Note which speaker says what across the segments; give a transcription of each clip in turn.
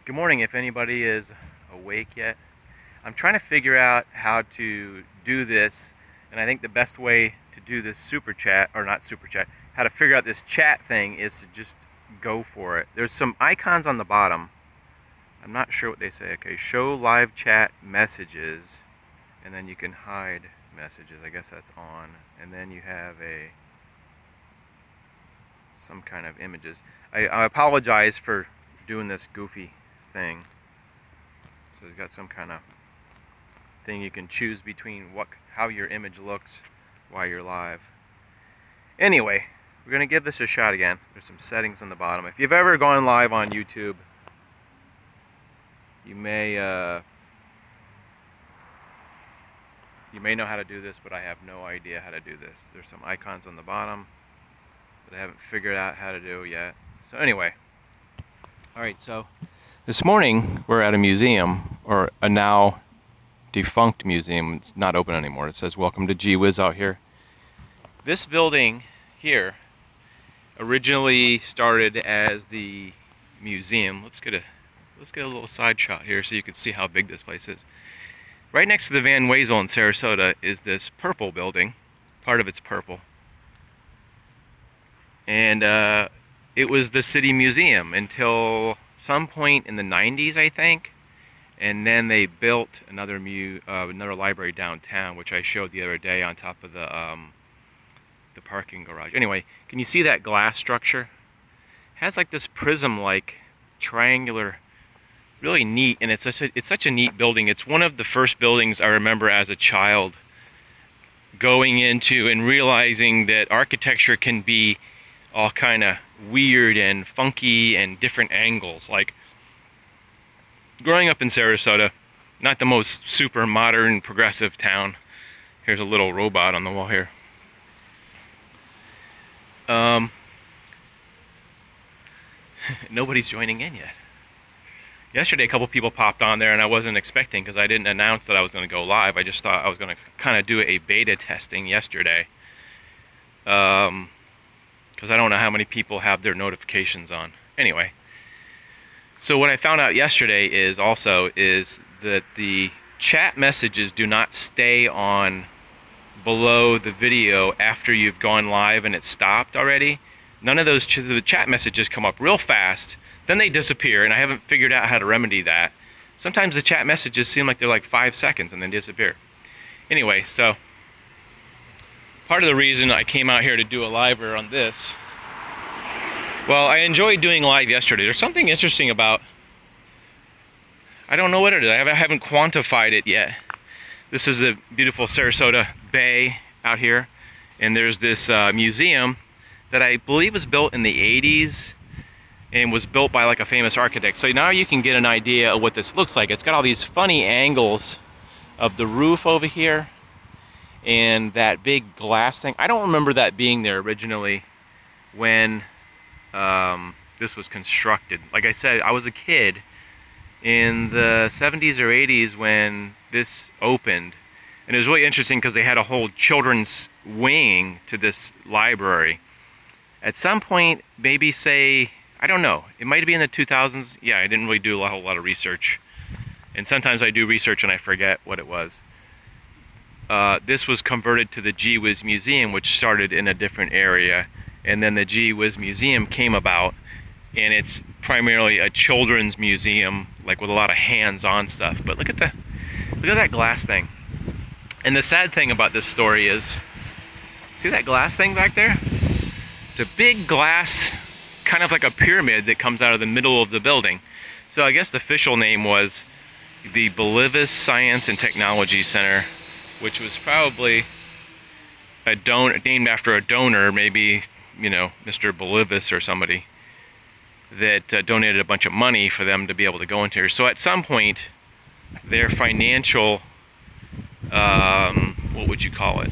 Speaker 1: Good morning, if anybody is awake yet. I'm trying to figure out how to do this, and I think the best way to do this super chat, or not super chat, how to figure out this chat thing is to just go for it. There's some icons on the bottom. I'm not sure what they say. Okay, show live chat messages, and then you can hide messages. I guess that's on. And then you have some kind of images. I apologize for doing this goofy thing. So it's got some kind of thing you can choose between how your image looks while you're live. Anyway, we're gonna give this a shot again. There's some settings on the bottom. If you've ever gone live on YouTube, you may know how to do this, but I have no idea how to do this. There's some icons on the bottom that I haven't figured out how to do yet. So anyway, all right, so this morning we're at a museum, or a now defunct museum. It's not open anymore. It says welcome to Gwiz out here. This building here originally started as the museum. Let's get a little side shot here so you can see how big this place is. Right next to the Van Wezel in Sarasota is this purple building. Part of it's purple. And it was the city museum until some point in the 90s, I think. And then they built another library downtown, which I showed the other day on top of the parking garage. Anyway, can you see that glass structure? It has like this prism-like triangular, really neat, and it's such a neat building. It's one of the first buildings I remember as a child going into and realizing that architecture can be all kind of weird and funky and different angles. Like, growing up in Sarasota, not the most super modern progressive town. Here's a little robot on the wall here. Nobody's joining in yet. Yesterday a couple people popped on there and I wasn't expecting, because I didn't announce that I was going to go live. I just thought I was going to kind of do a beta testing yesterday. Because I don't know how many people have their notifications on. Anyway, so what I found out yesterday is that the chat messages do not stay on below the video after you've gone live and it's stopped already. None of those the chat messages come up real fast, then they disappear, and I haven't figured out how to remedy that. Sometimes the chat messages seem like they're like 5 seconds and then disappear. Anyway, so part of the reason I came out here to do a live on this, well, I enjoyed doing live yesterday. There's something interesting about, I don't know what it is. I haven't quantified it yet. This is the beautiful Sarasota Bay out here, and there's this museum that I believe was built in the 80s and was built by like a famous architect. So now you can get an idea of what this looks like. It's got all these funny angles of the roof over here and that big glass thing. I don't remember that being there originally when this was constructed. Like I said, I was a kid in the 70s or 80s when this opened, and it was really interesting because they had a whole children's wing to this library. At some point, maybe say, I don't know, it might be in the 2000s. Yeah, I didn't really do a whole lot of research, and sometimes I do research and I forget what it was. This was converted to the Gwiz Museum, which started in a different area, and then the Gwiz Museum came about, and it's primarily a children's museum, like with a lot of hands-on stuff. But look at that glass thing. And the sad thing about this story is, see that glass thing back there? It's a big glass, kind of like a pyramid that comes out of the middle of the building. So I guess the official name was the Gwiz Science and Technology Center, which was probably named after a donor, maybe, you know, Mr. Gwiz or somebody that donated a bunch of money for them to be able to go into here. So at some point, their financial, what would you call it?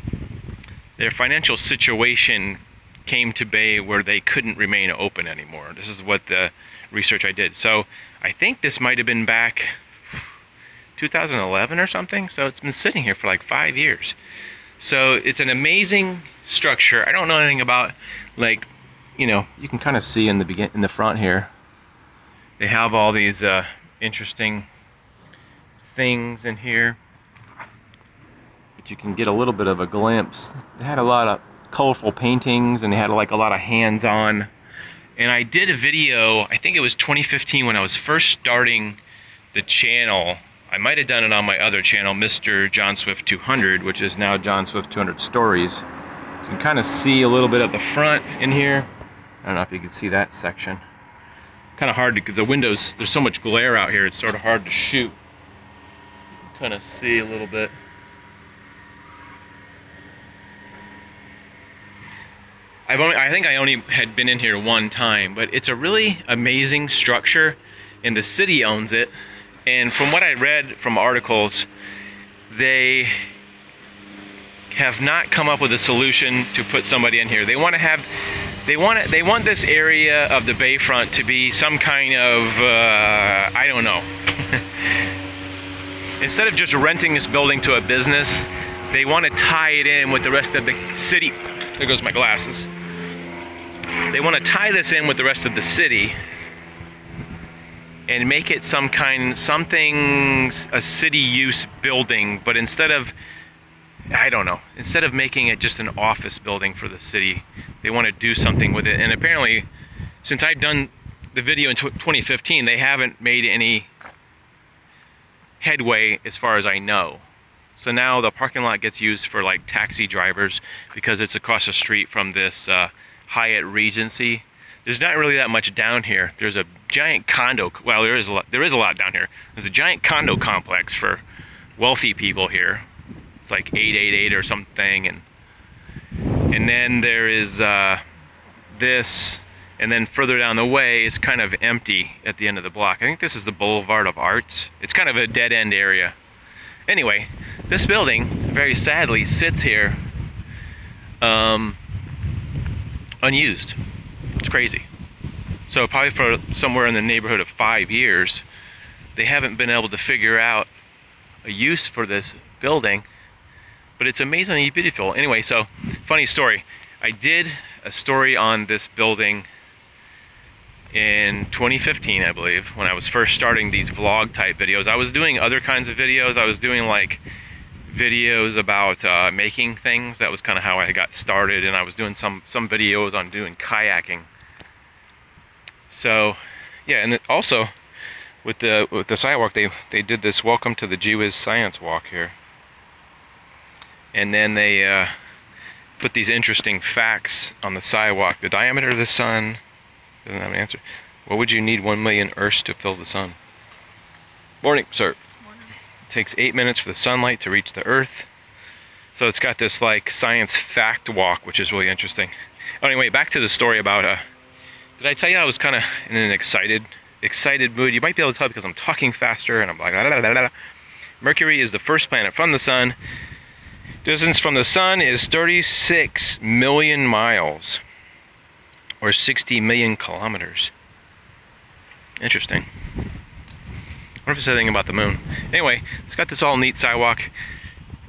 Speaker 1: Their financial situation came to be where they couldn't remain open anymore. This is what the research I did. So I think this might have been back 2011 or something. So it's been sitting here for like 5 years. So it's an amazing structure. I don't know anything about, like, you know, you can kind of see in the front here, they have all these interesting things in here. But you can get a little bit of a glimpse. They had a lot of colorful paintings, and they had like a lot of hands-on. And I did a video, I think it was 2015 when I was first starting the channel. I might have done it on my other channel, Mr. John Swift 200, which is now John Swift 200 Stories. You can kind of see a little bit at the front in here. I don't know if you can see that section. Kind of hard to, the windows, there's so much glare out here, it's sort of hard to shoot. Kind of see a little bit. I think I only had been in here one time, but it's a really amazing structure, and the city owns it. And from what I read from articles, they have not come up with a solution to put somebody in here. They want to have, they want this area of the bayfront to be some kind of, I don't know. Instead of just renting this building to a business, they want to tie it in with the rest of the city. There goes my glasses. They want to tie this in with the rest of the city and make it a city use building, but instead of, I don't know, instead of making it just an office building for the city, they want to do something with it. And apparently, since I've done the video in 2015, they haven't made any headway as far as I know. So now the parking lot gets used for like taxi drivers because it's across the street from this Hyatt Regency. There's not really that much down here. There's a giant condo, well, there is a lot down here. There's a giant condo complex for wealthy people here. It's like 888 or something, and then there is this, and then further down the way it's kind of empty at the end of the block. I think this is the Boulevard of Arts. It's kind of a dead-end area. Anyway, this building, very sadly, sits here unused. It's crazy. So probably for somewhere in the neighborhood of 5 years, they haven't been able to figure out a use for this building, but it's amazingly beautiful. Anyway, so funny story. I did a story on this building in 2015, I believe, when I was first starting these vlog type videos. I was doing other kinds of videos. I was doing like videos about making things. That was kind of how I got started, and I was doing some videos on doing kayaking. So yeah, and also with the sidewalk, they did this welcome to the Gwiz science walk here, and then they put these interesting facts on the sidewalk. The diameter of the sun doesn't have an answer. What would you need 1 million Earths to fill the sun? Morning, sir. Morning. It takes 8 minutes for the sunlight to reach the Earth. So it's got this like science fact walk, which is really interesting. Anyway, back to the story about did I tell you I was kind of in an excited mood? You might be able to tell because I'm talking faster and I'm like, blah, blah, blah, blah. Mercury is the first planet from the sun. Distance from the sun is 36 million miles, or 60 million kilometers. Interesting. I wonder if it's anything about the moon. Anyway, it's got this all neat sidewalk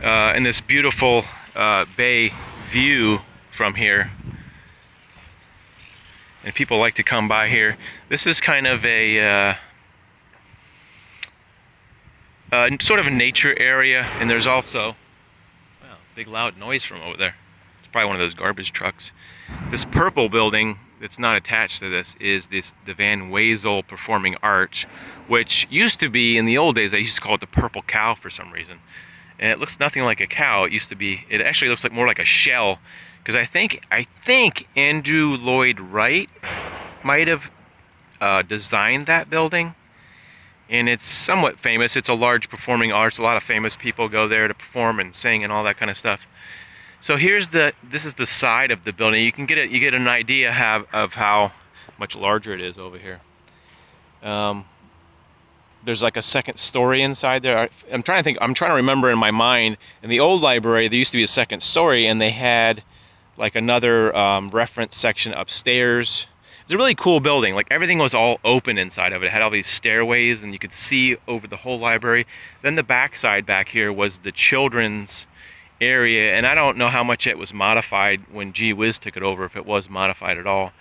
Speaker 1: and this beautiful bay view from here. And people like to come by here. This is kind of a sort of a nature area, and there's also, wow, big loud noise from over there. It's probably one of those garbage trucks. This purple building that's not attached to this is the Van Wezel Performing Arch, which used to be, in the old days, they used to call it the Purple Cow for some reason. And it looks nothing like a cow. It used to be, it actually looks like more like a shell. Because I think Andrew Lloyd Wright might have designed that building, and it's somewhat famous. It's a large performing arts. A lot of famous people go there to perform and sing and all that kind of stuff. So this is the side of the building. You get an idea of how much larger it is over here. There's like a second story inside there. I'm trying to remember in my mind. In the old library, there used to be a second story, and they had like another reference section upstairs. It's a really cool building. Like everything was all open inside of it. It had all these stairways, and you could see over the whole library. Then the back side back here was the children's area, and I don't know how much it was modified when Gwiz took it over, if it was modified at all.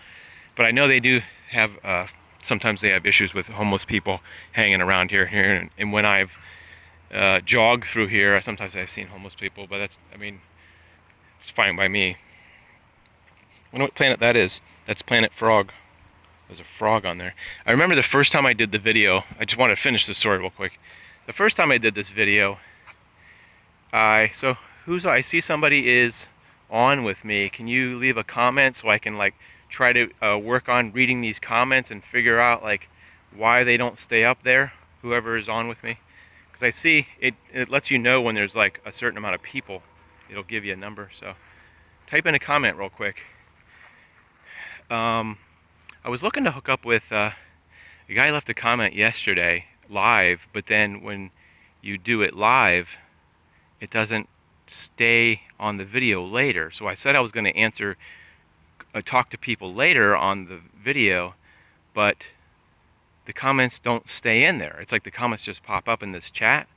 Speaker 1: But I know they do have sometimes they have issues with homeless people hanging around here. And when I've jogged through here, sometimes I've seen homeless people, but that's, I mean, it's fine by me. I wonder what planet that is. That's Planet Frog. There's a frog on there. I remember the first time I did the video, I just want to finish the story real quick. The first time I did this video, I see somebody is on with me. Can you leave a comment so I can like try to work on reading these comments and figure out like why they don't stay up there, whoever is on with me? Because I see it lets you know when there's like a certain amount of people. It'll give you a number. So type in a comment real quick. I was looking to hook up with a guy left a comment yesterday live, but then when you do it live, it doesn't stay on the video later. So I said I was going to talk to people later on the video, but the comments don't stay in there. It's like the comments just pop up in this chat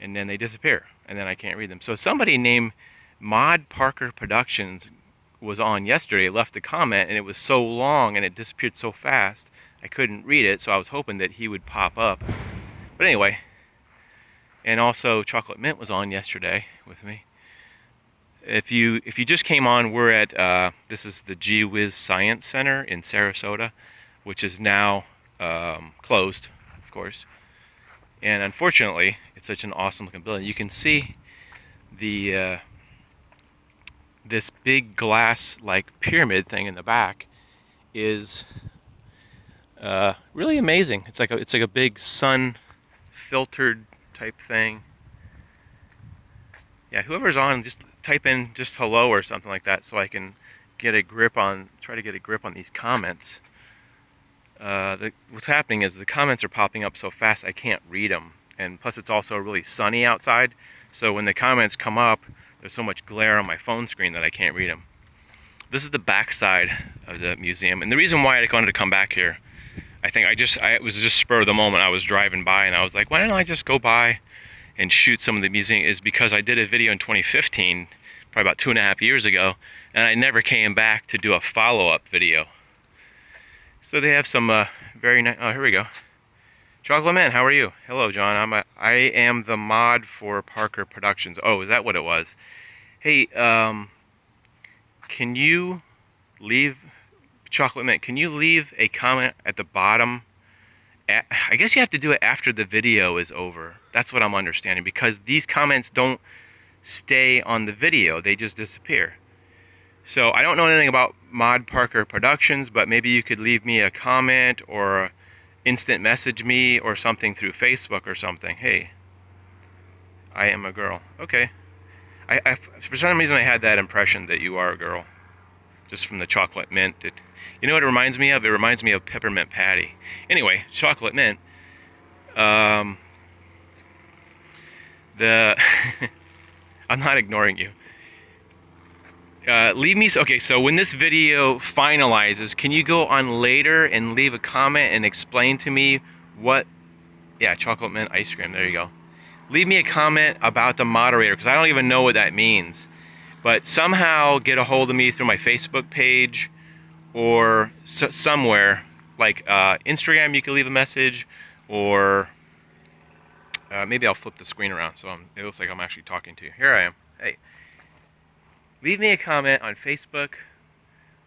Speaker 1: and then they disappear and then I can't read them. So somebody named Mod Parker Productions was on yesterday, left a comment, and it was so long and it disappeared so fast I couldn't read it, so I was hoping that he would pop up. But anyway, and also Chocolate Mint was on yesterday with me. If you just came on, we're at this is the Gwiz Science Center in Sarasota, which is now closed, of course. And unfortunately, it's such an awesome looking building. You can see the this big glass like pyramid thing in the back is really amazing. It's like a big sun filtered type thing. Yeah, whoever's on, just type in just hello or something like that so I can get a grip on, try to get a grip on these comments. What's happening is the comments are popping up so fast I can't read them, and plus it's also really sunny outside, so when the comments come up there's so much glare on my phone screen that I can't read them. This is the back side of the museum, and the reason why I wanted to come back here, I think it was just spur of the moment. I was driving by and I was like, why don't I just go by and shoot some of the museum, is because I did a video in 2015, probably about 2.5 years ago, and I never came back to do a follow-up video. So they have some very nice, oh, here we go. Chocolate Man, how are you? Hello, John. I am the mod for Parker Productions. Oh, is that what it was? Hey, can you leave, Chocolate Man, can you leave a comment at the bottom? I guess you have to do it after the video is over. That's what I'm understanding, because these comments don't stay on the video. They just disappear. So I don't know anything about Mod Parker Productions, but maybe you could leave me a comment or instant message me or something through Facebook or something. Hey, I am a girl. Okay. I for some reason I had that impression that you are a girl, just from the Chocolate Mint. You know what it reminds me of? It reminds me of Peppermint Patty. Anyway, Chocolate Mint. I'm not ignoring you. Leave me, okay, so when this video finalizes, can you go on later and leave a comment and explain to me what, yeah, Chocolate Mint ice cream, there you go. Leave me a comment about the moderator, because I don't even know what that means. But somehow get a hold of me through my Facebook page or somewhere, like Instagram, you can leave a message, or maybe I'll flip the screen around so it looks like I'm actually talking to you. Here I am. Hey. Leave me a comment on Facebook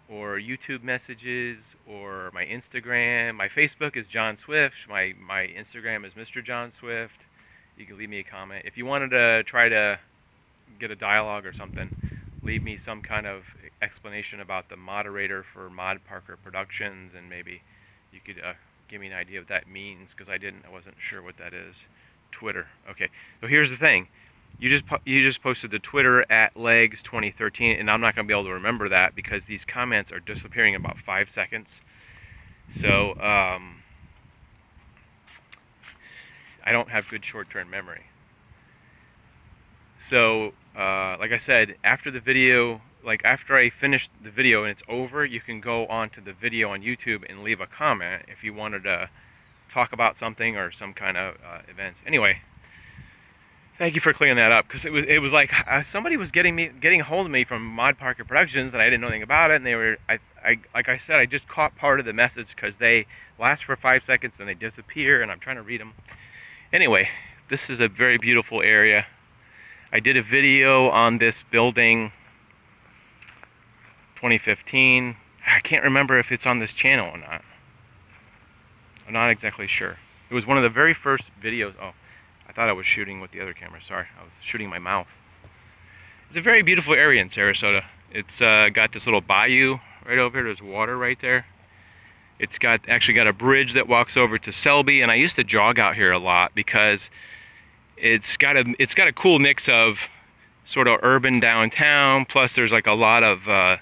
Speaker 1: or YouTube messages or my Instagram. My Facebook is John Swift. My Instagram is Mr. John Swift. You can leave me a comment. If you wanted to try to get a dialogue or something, leave me some kind of explanation about the moderator for Mod Parker Productions, and maybe you could give me an idea what that means, because I wasn't sure what that is. Twitter. Okay, so here's the thing. You just posted the Twitter at Legs 2013, and I'm not going to be able to remember that because these comments are disappearing in about 5 seconds. So I don't have good short-term memory. So like I said, after the video, like after I finish the video and it's over, you can go onto the video on YouTube and leave a comment if you wanted to talk about something or some kind of events. Anyway. Thank you for clearing that up, because it was like somebody was getting a hold of me from Mod Parker Productions, and I didn't know anything about it. And they were like I said, I just caught part of the message because they last for 5 seconds and they disappear, and I'm trying to read them. Anyway, this is a very beautiful area. I did a video on this building 2015. I can't remember if it's on this channel or not. I'm not exactly sure. It was one of the very first videos. Oh, I thought I was shooting with the other camera. Sorry, I was shooting my mouth. It's a very beautiful area in Sarasota. It's got this little bayou right over here. There's water right there. It's actually got a bridge that walks over to Selby, and I used to jog out here a lot because it's got a cool mix of sort of urban downtown, plus there's like a lot of I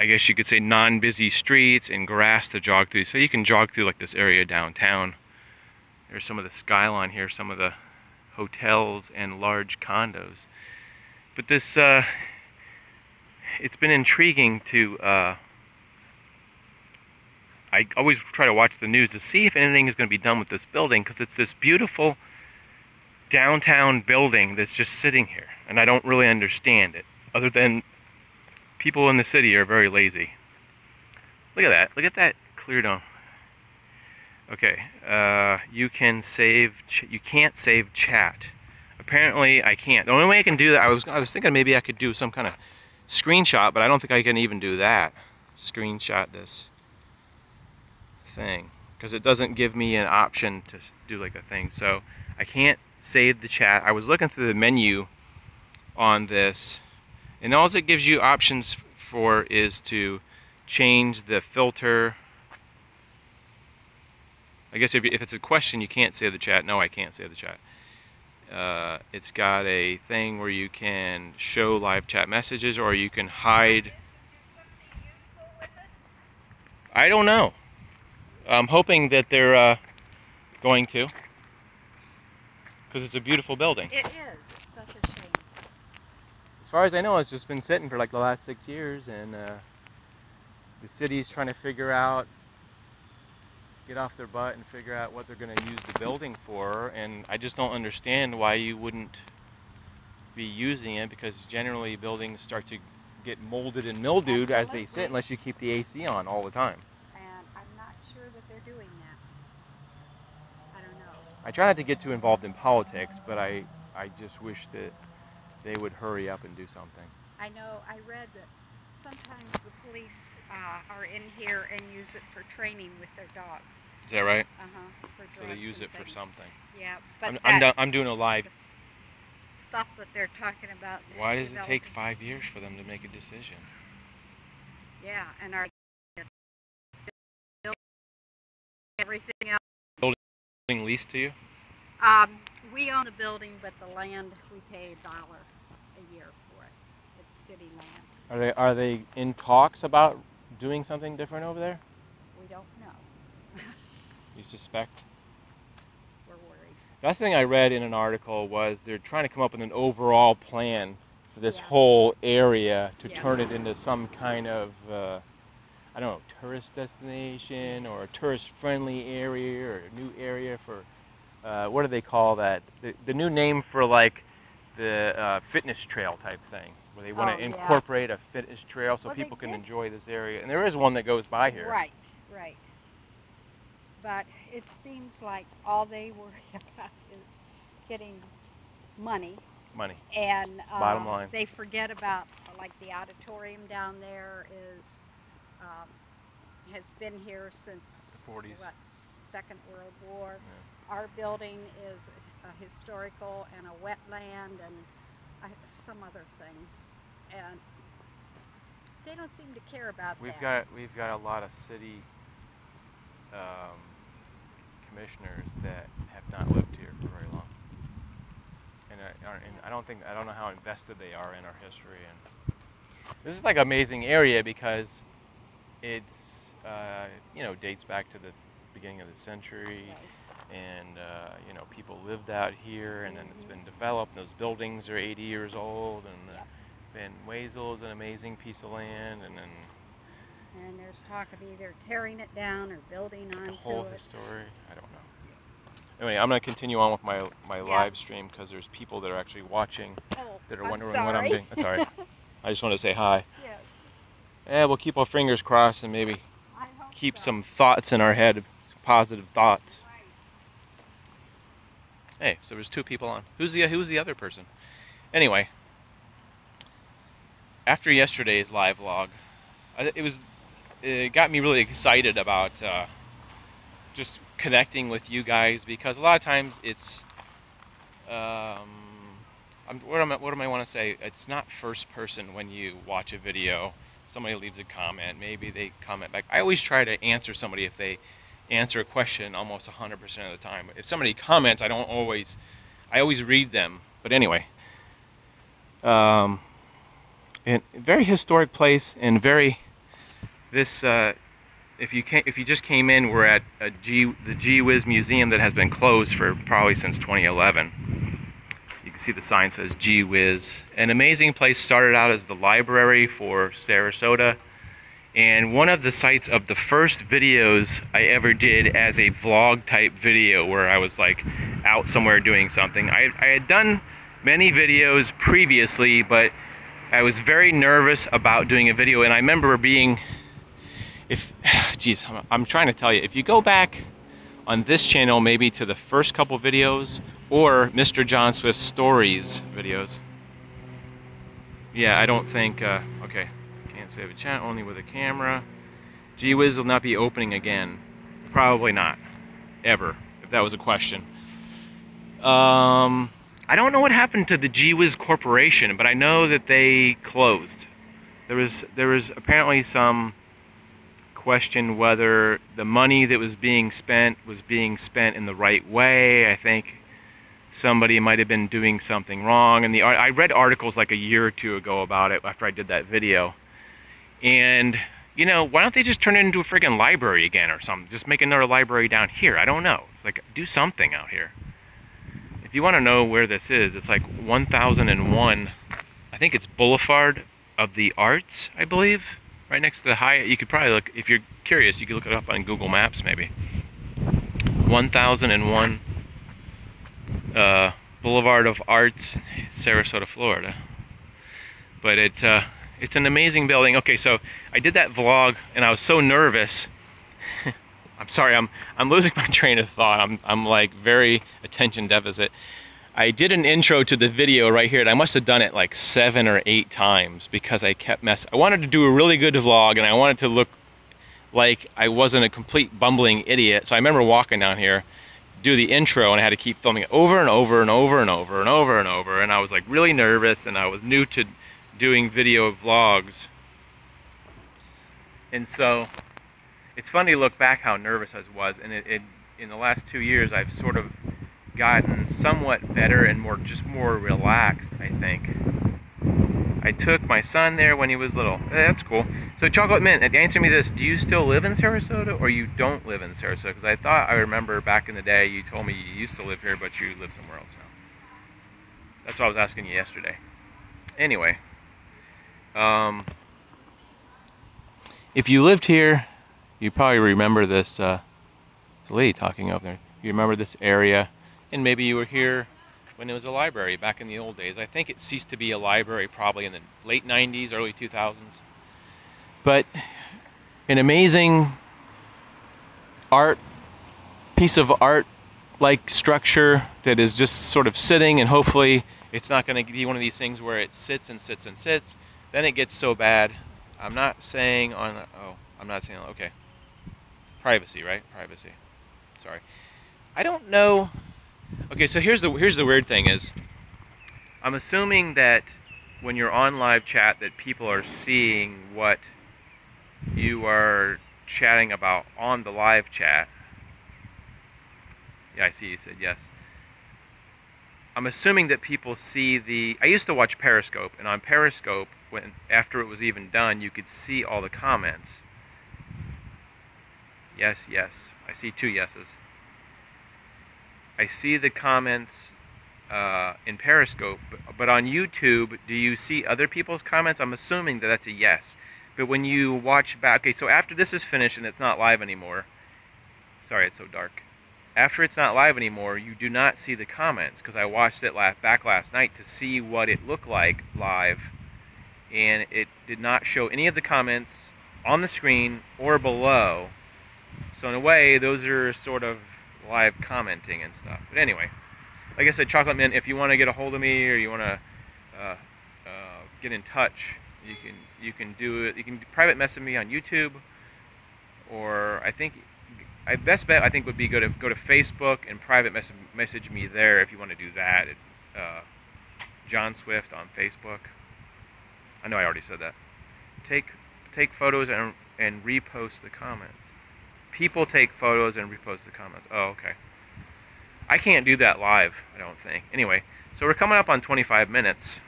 Speaker 1: guess you could say non-busy streets and grass to jog through. So you can jog through like this area downtown. There's some of the skyline here, some of the hotels and large condos. But this, it's been intriguing to, I always try to watch the news to see if anything is going to be done with this building, because it's this beautiful downtown building that's just sitting here. And I don't really understand it, other than people in the city are very lazy. Look at that. Look at that clear dome. Okay, you can't save chat. Apparently I can't. The only way I can do that, I was thinking maybe I could do some kind of screenshot, but I don't think I can even do that. Screenshot this thing, because it doesn't give me an option to do like a thing. So I can't save the chat. I was looking through the menu on this, and all it gives you options for is to change the filter. I guess if it's a question, you can't save the chat. No, I can't save the chat. It's got a thing where you can show live chat messages, or you can hide. I don't know. I'm hoping that they're going to, because it's a beautiful building.
Speaker 2: It is. It's such a shame.
Speaker 1: As far as I know, it's just been sitting for like the last 6 years, and the city's trying to figure out, get off their butt and figure out what they're going to use the building for. And I just don't understand why you wouldn't be using it, because generally buildings start to get molded and mildewed as they sit, unless you keep the AC on all the time.
Speaker 2: And I'm not sure that they're doing that. I don't know.
Speaker 1: I try not to get too involved in politics, but I just wish that they would hurry up and do something.
Speaker 2: I know, I read that sometimes the police are in here and use it for training with their dogs.
Speaker 1: Is that right?
Speaker 2: So
Speaker 1: they use it for something.
Speaker 2: Yeah, but
Speaker 1: I'm doing a live.
Speaker 2: Stuff that they're talking about.
Speaker 1: Why does it take 5 years for them to make a decision?
Speaker 2: Yeah, and our everything else.
Speaker 1: Building leased to you?
Speaker 2: We own the building, but the land we pay $1 a year for it. It's city land.
Speaker 1: Are they in talks about doing something different over there?
Speaker 2: We don't know.
Speaker 1: You suspect?
Speaker 2: We're worried.
Speaker 1: That's the thing I read in an article, was they're trying to come up with an overall plan for this whole area to turn it into some kind of, I don't know, tourist destination, or a tourist-friendly area, or a new area for, what do they call that? The new name for like the fitness trail type thing, where they want to incorporate a fitness trail so people can enjoy this area. And there is one that goes by here.
Speaker 2: Right, right. But it seems like all they worry about is getting money.
Speaker 1: Money.
Speaker 2: And
Speaker 1: bottom line.
Speaker 2: They forget about, like, the auditorium down there is has been here since
Speaker 1: the 40s.
Speaker 2: What, Second World War.
Speaker 1: Yeah.
Speaker 2: Our building is a historical and a wetland and some other thing, and they don't seem to care about that.
Speaker 1: We've got a lot of city commissioners that have not lived here for very long, and I don't know how invested they are in our history. And this is like an amazing area because it's you know, dates back to the beginning of the century.
Speaker 2: Right.
Speaker 1: And you know, people lived out here, and then it's been developed. Those buildings are 80 years old, and Van Wezel is an amazing piece of land, and then
Speaker 2: there's talk of either tearing it down or building onto it.
Speaker 1: The whole history, I don't know. Anyway, I'm going to continue on with my
Speaker 2: Yeah.
Speaker 1: live stream because there's people that are actually watching
Speaker 2: Oh,
Speaker 1: that are
Speaker 2: I'm
Speaker 1: wondering what I'm
Speaker 2: sorry.
Speaker 1: doing. That's all right. I just want to say hi.
Speaker 2: Yes,
Speaker 1: Yeah, we'll keep our fingers crossed and maybe
Speaker 2: I hope
Speaker 1: keep
Speaker 2: so.
Speaker 1: some thoughts in our head, some positive thoughts.
Speaker 2: Right.
Speaker 1: Hey, so there's 2 people on. Who's the other person? Anyway, after yesterday's live vlog, it got me really excited about just connecting with you guys, because a lot of times it's what am I want to say? It's not first person when you watch a video. Somebody leaves a comment, maybe they comment back. I always try to answer somebody if they answer a question almost 100% of the time. If somebody comments, I always read them. But anyway, in a very historic place, and if you just came in, we're at the Gwiz Museum that has been closed for probably since 2011. You can see the sign says Gwiz. An amazing place. Started out as the library for Sarasota, and one of the sites of the first videos I ever did as a vlog type video, where I was like out somewhere doing something. I had done many videos previously, but I was very nervous about doing a video, and I remember I'm trying to tell you, if you go back on this channel maybe to the first couple videos, or Mr. John Swift Stories videos. Yeah, I don't think, okay, can't save a chat, only with a camera. Gwiz will not be opening again. Probably not, ever, if that was a question. I don't know what happened to the Gwiz Corporation, but I know that they closed. There was apparently some question whether the money that was being spent in the right way. I think somebody might have been doing something wrong, and I read articles like a year or 2 ago about it after I did that video. And you know, why don't they just turn it into a friggin' library again or something? Just make another library down here. I don't know. It's like, do something out here. If you want to know where this is, it's like 1001. I think it's Boulevard of the Arts, I believe. Right next to the Hyatt. You could probably look, if you're curious, you could look it up on Google Maps maybe. 1001 Boulevard of Arts, Sarasota, Florida. But it's an amazing building. Okay, so I did that vlog and I was so nervous. I'm sorry, I'm losing my train of thought. I'm like very attention deficit. I did an intro to the video right here, and I must have done it like 7 or 8 times because I kept messing. I wanted to do a really good vlog, and I wanted to look like I wasn't a complete bumbling idiot. So I remember walking down here, do the intro, and I had to keep filming it over and over and over and over and over and over. And I was like really nervous, and I was new to doing video vlogs. And so it's funny to look back how nervous I was, and in the last 2 years I've sort of gotten somewhat better and just more relaxed, I think. I took my son there when he was little. That's cool. So Chocolate Mint, answer me this. Do you still live in Sarasota, or you don't live in Sarasota? Because I remember back in the day you told me you used to live here, but you live somewhere else now. That's what I was asking you yesterday. Anyway. If you lived here, you probably remember this lady talking up there. You remember this area, and maybe you were here when it was a library back in the old days. I think it ceased to be a library probably in the late 90s, early 2000s. But an amazing piece of art like structure that is just sort of sitting, and hopefully it's not going to be one of these things where it sits and sits and sits. Then it gets so bad. I'm not saying okay. Privacy, right? Privacy. Sorry. I don't know. Okay, so here's the weird thing is, I'm assuming that when you're on live chat that people are seeing what you are chatting about on the live chat. Yeah, I see you said yes. I'm assuming that people see I used to watch Periscope, and on Periscope, after it was even done, you could see all the comments. Yes, yes. I see 2 yeses. I see the comments in Periscope, but on YouTube, do you see other people's comments? I'm assuming that that's a yes. But when you watch back, okay, so after this is finished and it's not live anymore, sorry, it's so dark. after it's not live anymore, you do not see the comments, because I watched it back last night to see what it looked like live, and it did not show any of the comments on the screen or below. So in a way, those are sort of live commenting and stuff. But anyway, like I said, Chocolate Mint, if you want to get a hold of me or you want to get in touch, you can do it. You can private message me on YouTube, or I think best bet I think would be go to Facebook and private message me there if you want to do that. John Swift on Facebook. I know I already said that. Take photos and repost the comments. People take photos and repost the comments. Oh, okay. I can't do that live, I don't think. Anyway, so we're coming up on 25 minutes.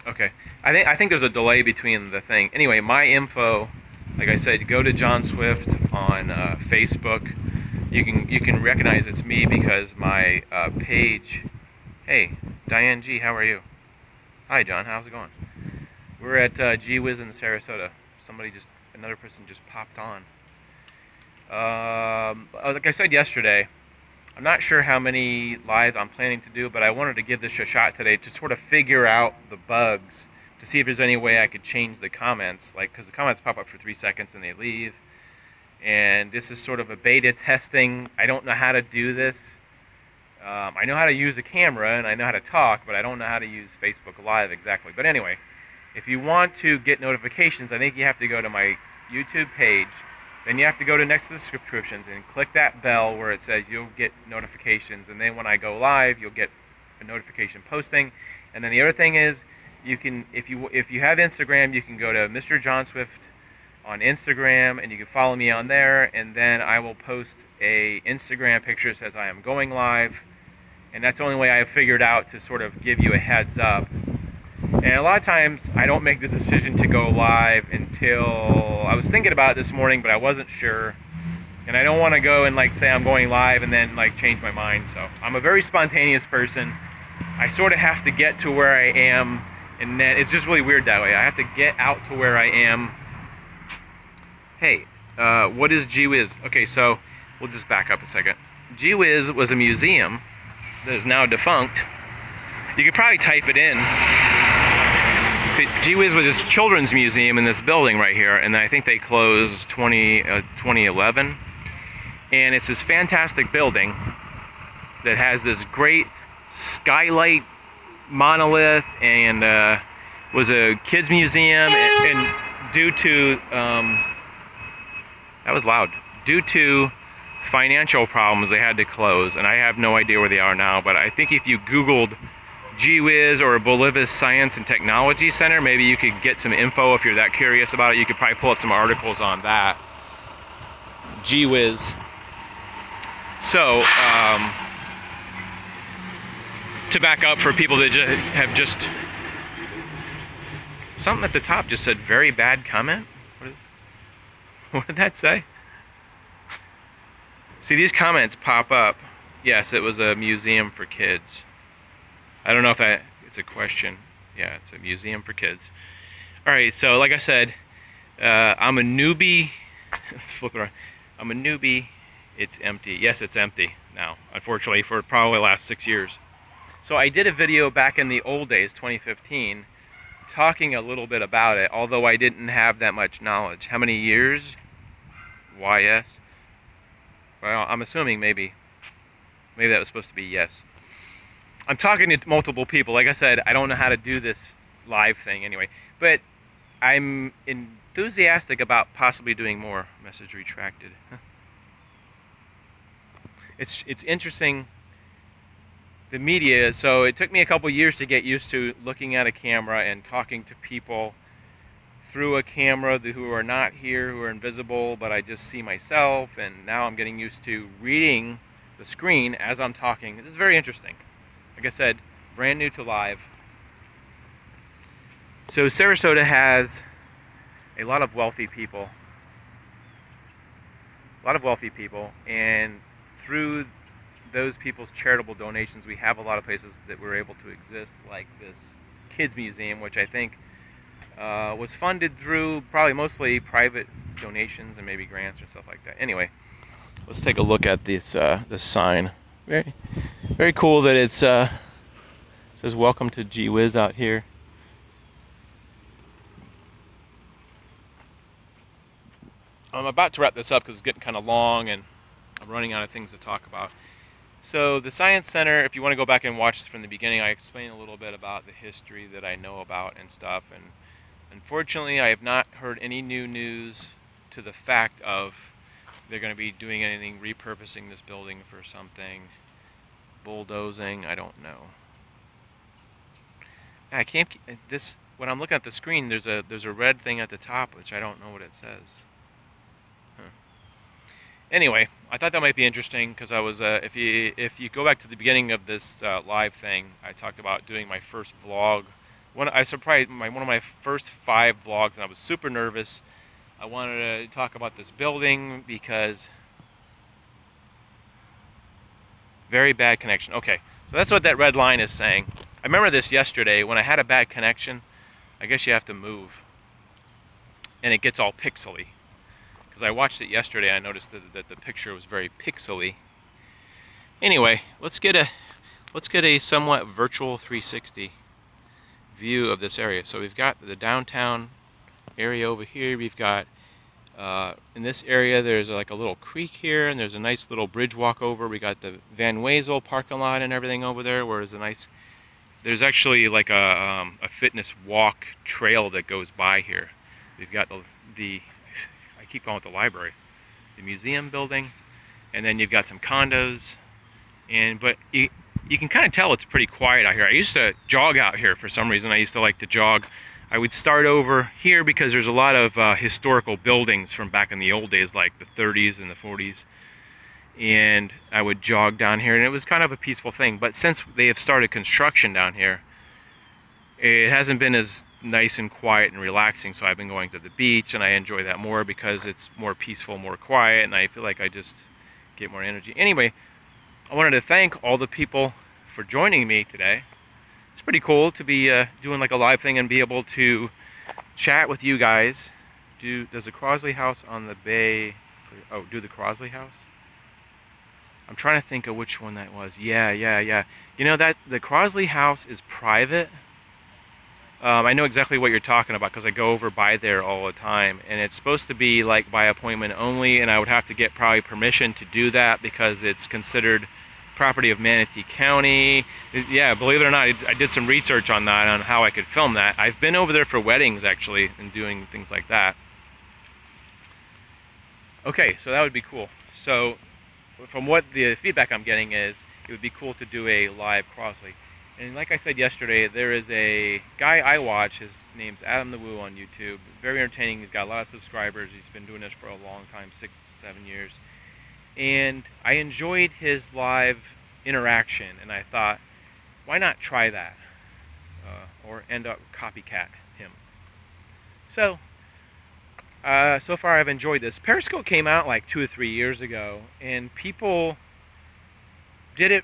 Speaker 1: Okay. I think there's a delay between the thing. Anyway, my info, like I said, go to John Swift on Facebook. You can recognize it's me because my page. Hey, Diane G, how are you? Hi, John. How's it going? We're at Gwiz in Sarasota. Another person just popped on. Like I said yesterday, I'm not sure how many live I'm planning to do, but I wanted to give this a shot today to sort of figure out the bugs, to see if there's any way I could change the comments, because the comments pop up for 3 seconds and they leave. And this is sort of a beta testing. I don't know how to do this. I know how to use a camera and I know how to talk, but I don't know how to use Facebook Live exactly. But anyway, if you want to get notifications, I think you have to go to my YouTube page. Then you have to go to next to the subscriptions and click that bell where it says you'll get notifications. And then when I go live, you'll get a notification posting. And then the other thing is, you can, if you have Instagram, you can go to Mr. John Swift on Instagram, and you can follow me on there. And then I will post a Instagram picture that says I am going live. And that's the only way I've figured out to sort of give you a heads up. And a lot of times I don't make the decision to go live until I was thinking about it this morning, but I wasn't sure. And I don't want to go and say I'm going live and then change my mind. So I'm a very spontaneous person. I sort of have to get to where I am, and then it's just really weird that way. I have to get out to where I am. Hey, what is Gwiz? Okay, so we'll just back up a second. Gwiz was a museum that is now defunct. You could probably type it in. Gwiz was this children's museum in this building right here, and I think they closed 2011. And it's this fantastic building that has this great skylight monolith, and was a kids museum. And due to that was loud. Due to financial problems, they had to close, and I have no idea where they are now. But I think if you Googled Gwiz or Bolivis Science and Technology Center, maybe you could get some info if you're that curious about it. You could probably pull up some articles on that. Gwiz. So, to back up for people that have just... Something at the top just said, very bad comment? What did that say? See, these comments pop up. Yes, it was a museum for kids. I don't know if it's a question. Yeah, it's a museum for kids. Alright, so like I said, I'm a newbie. Let's flip it around. I'm a newbie. It's empty. Yes, it's empty now, unfortunately, for probably the last 6 years. So I did a video back in the old days, 2015, talking a little bit about it, although I didn't have that much knowledge. How many years? Why, yes. Well, I'm assuming maybe that was supposed to be yes. I'm talking to multiple people. Like I said, I don't know how to do this live thing anyway, but I'm enthusiastic about possibly doing more. Message retracted. It's interesting, the media. So it took me a couple years to get used to looking at a camera and talking to people through a camera who are not here, who are invisible, but I just see myself, and now I'm getting used to reading the screen as I'm talking. This is very interesting. Like I said, brand new to live. So Sarasota has a lot of wealthy people. And through those people's charitable donations, we have a lot of places that we're able to exist, like this kids museum, which I think was funded through probably mostly private donations and maybe grants and stuff like that. Anyway, let's take a look at this sign. Very, very cool that it's says welcome to Gwiz out here. I'm about to wrap this up because it's getting kind of long and I'm running out of things to talk about. So the Science Center, if you want to go back and watch from the beginning, I explain a little bit about the history that I know about and stuff. And unfortunately, I have not heard any new news to the fact of they're going to be doing anything, repurposing this building for something, bulldozing, I don't know. I can't, this, when I'm looking at the screen, there's a red thing at the top, which I don't know what it says. Anyway, I thought that might be interesting because I was, if you go back to the beginning of this live thing, I talked about doing my first vlog. One of my first 5 vlogs, and I was super nervous. I wanted to talk about this building because very bad connection. Okay, so that's what that red line is saying. I remember this yesterday when I had a bad connection. I guess you have to move, and it gets all pixely. Because I watched it yesterday, I noticed that the picture was very pixely. Anyway, let's get a somewhat virtual 360 view of this area. So we've got the downtown area over here. We've got in this area there's like a little creek here, and there's a nice little bridge walk over. We got the Van Wezel parking lot and everything over there, where there's actually like a fitness walk trail that goes by here. We've got the I keep calling it the library, the museum building, and then you've got some condos, but you can kind of tell it's pretty quiet out here. I used to jog out here for some reason. I used to like to jog. I would start over here because there's a lot of historical buildings from back in the old days, like the 30s and the 40s, and I would jog down here, and it was kind of a peaceful thing. But since they have started construction down here, it hasn't been as nice and quiet and relaxing, so I've been going to the beach, and I enjoy that more because it's more peaceful, more quiet, and I feel like I just get more energy. Anyway, I wanted to thank all the people for joining me today. It's pretty cool to be doing like a live thing and be able to chat with you guys. Does the Crosley House on the bay, oh, do the Crosley House? I'm trying to think of which one that was. Yeah. You know that the Crosley House is private. I know exactly what you're talking about because I go over by there all the time, and it's supposed to be like by appointment only, and I would have to get probably permission to do that because it's considered property of Manatee County. Yeah, believe it or not, I did some research on that, on how I could film that. I've been over there for weddings actually and doing things like that. Okay, so that would be cool. So from what the feedback I'm getting is, it would be cool to do a live Crosley. And like I said yesterday, there is a guy I watch, his name's Adam the Woo on YouTube. Very entertaining, he's got a lot of subscribers, he's been doing this for a long time, 6-7 years. And I enjoyed his live interaction, and I thought, why not try that? Or end up copycat him. So, so far I've enjoyed this. Periscope came out like 2 or 3 years ago, and people did it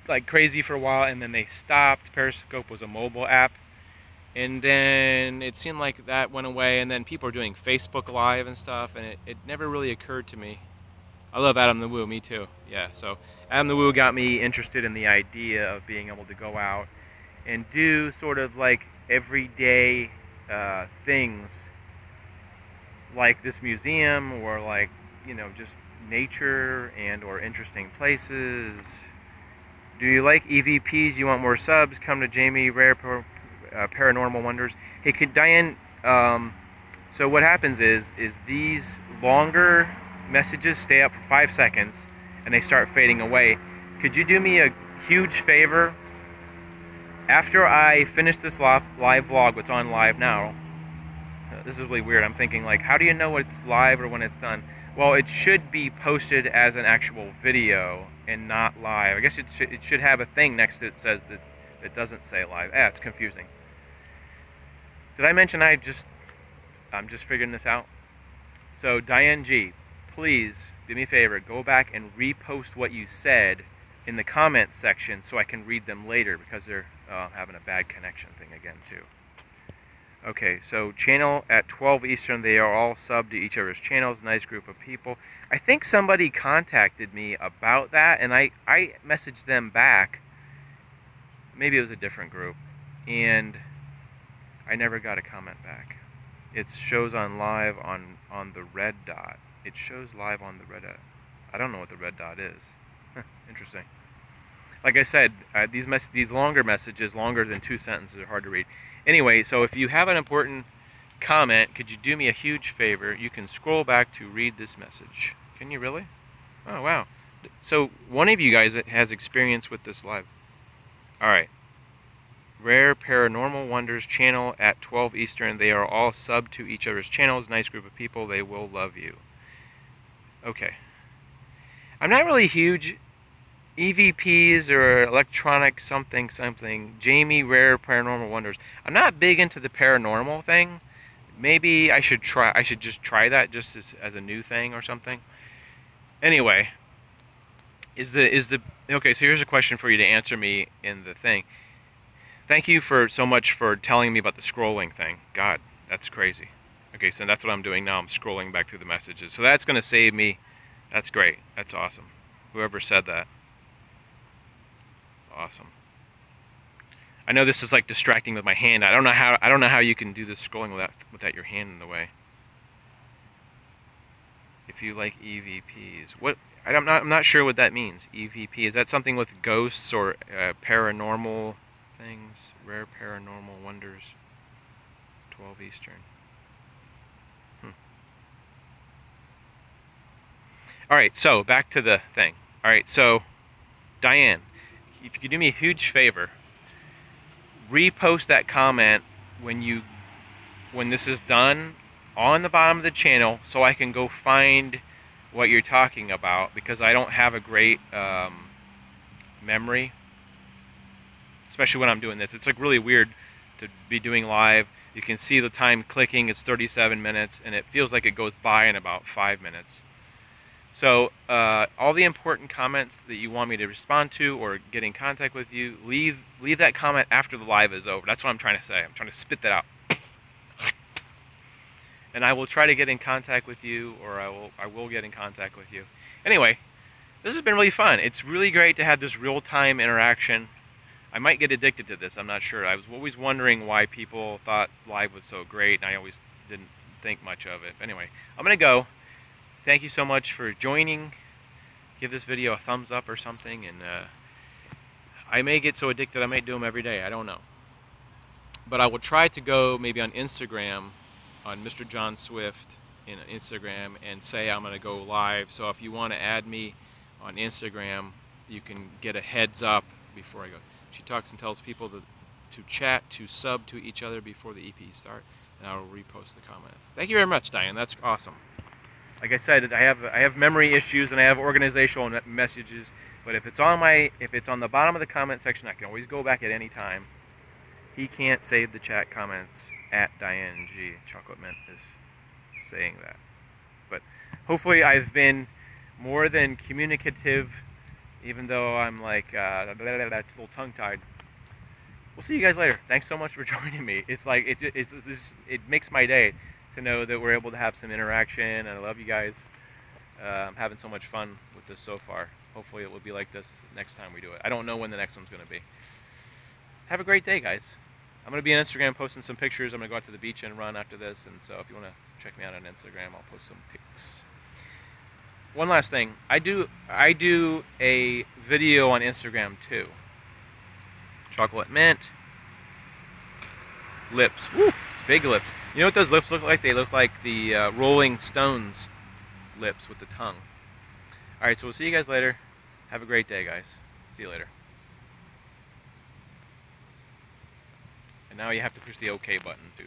Speaker 1: like crazy for a while, and then they stopped. Periscope was a mobile app, and then it seemed like that went away, and then people are doing Facebook Live and stuff, and it never really occurred to me. I love Adam the Woo, me too. Yeah, so Adam the Woo got me interested in the idea of being able to go out and do sort of like everyday things like this museum, or like, you know, just nature and or interesting places. Do you like EVPs? You want more subs? Come to Jamie Rare Paranormal Wonders. Hey, Diane, so what happens is these longer messages stay up for 5 seconds and they start fading away. Could you do me a huge favor? After I finish this live vlog, what's on live now, this is really weird. I'm thinking like, how do you know when it's live or when it's done? Well, it should be posted as an actual video and not live. I guess it should have a thing next to it that says that it doesn't say live. It's confusing. Did I mention I'm just figuring this out? So Diane G, please do me a favor, go back and repost what you said in the comments section so I can read them later, because they're having a bad connection thing again too. Okay, so channel at 12 Eastern, they are all sub to each other's channels. Nice group of people. I think somebody contacted me about that, and I messaged them back. Maybe it was a different group, and I never got a comment back. It shows on live on the red dot. It shows live on the red dot. I don't know what the red dot is. Interesting. Like I said, these longer messages, longer than 2 sentences, are hard to read. Anyway, so if you have an important comment, could you do me a huge favor? You can scroll back to read this message. Can you really? Oh, wow. So one of you guys has experience with this live. All right. Rare Paranormal Wonders channel at 12 Eastern. They are all sub to each other's channels. Nice group of people. They will love you. Okay. I'm not really huge EVPs or electronic something. Jamie Rare Paranormal Wonders. I'm not big into the paranormal thing. Maybe I should just try that just as a new thing or something. Anyway, okay, so here's a question for you to answer me in the thing. Thank you so much for telling me about the scrolling thing. God, that's crazy. Okay, so that's what I'm doing now. I'm scrolling back through the messages. So that's going to save me. That's great. That's awesome. Whoever said that. Awesome. I know this is like distracting with my hand. I don't know how you can do this scrolling without your hand in the way. If you like EVPs, what? I'm not sure what that means. EVP, is that something with ghosts or paranormal things? Rare Paranormal Wonders, 12 Eastern. All right, so back to the thing. All right, so Diane, if you could do me a huge favor, repost that comment when this is done on the bottom of the channel, so I can go find what you're talking about, because I don't have a great memory, especially when I'm doing this. It's like really weird to be doing live. You can see the time clicking. It's 37 minutes, and it feels like it goes by in about 5 minutes. So all the important comments that you want me to respond to or get in contact with you, leave that comment after the live is over. That's what I'm trying to say. I'm trying to spit that out. And I will try to get in contact with you, or I will get in contact with you. Anyway, this has been really fun. It's really great to have this real-time interaction. I might get addicted to this. I'm not sure. I was always wondering why people thought live was so great, and I always didn't think much of it. Anyway, I'm going to go. Thank you so much for joining. Give this video a thumbs up or something, and I may get so addicted I might do them every day. I don't know. But I will try to go maybe on Instagram, on Mr. John Swift in Instagram, and say I'm going to go live. So if you want to add me on Instagram, you can get a heads up before I go. She talks and tells people to chat, to sub to each other before the EP start, and I will repost the comments. Thank you very much, Diane. That's awesome. Like I said, I have memory issues and I have organizational messages, but if it's on the bottom of the comment section, I can always go back at any time. He can't save the chat comments at Diane G. Chocolate Mint is saying that. But hopefully I've been more than communicative, even though I'm like a little tongue-tied. We'll see you guys later. Thanks so much for joining me. It's like it makes my day to know that we're able to have some interaction, and I love you guys. I'm having so much fun with this so far. Hopefully it will be like this next time we do it. I don't know when the next one's going to be. Have a great day, guys. I'm going to be on Instagram posting some pictures. I'm going to go out to the beach and run after this, and so if you want to check me out on Instagram, I'll post some pics. One last thing. I do a video on Instagram too. Chocolate Mint. Lips. Woo! Big lips. You know what those lips look like? They look like the Rolling Stones lips with the tongue. Alright, so we'll see you guys later. Have a great day, guys. See you later. And now you have to push the OK button too.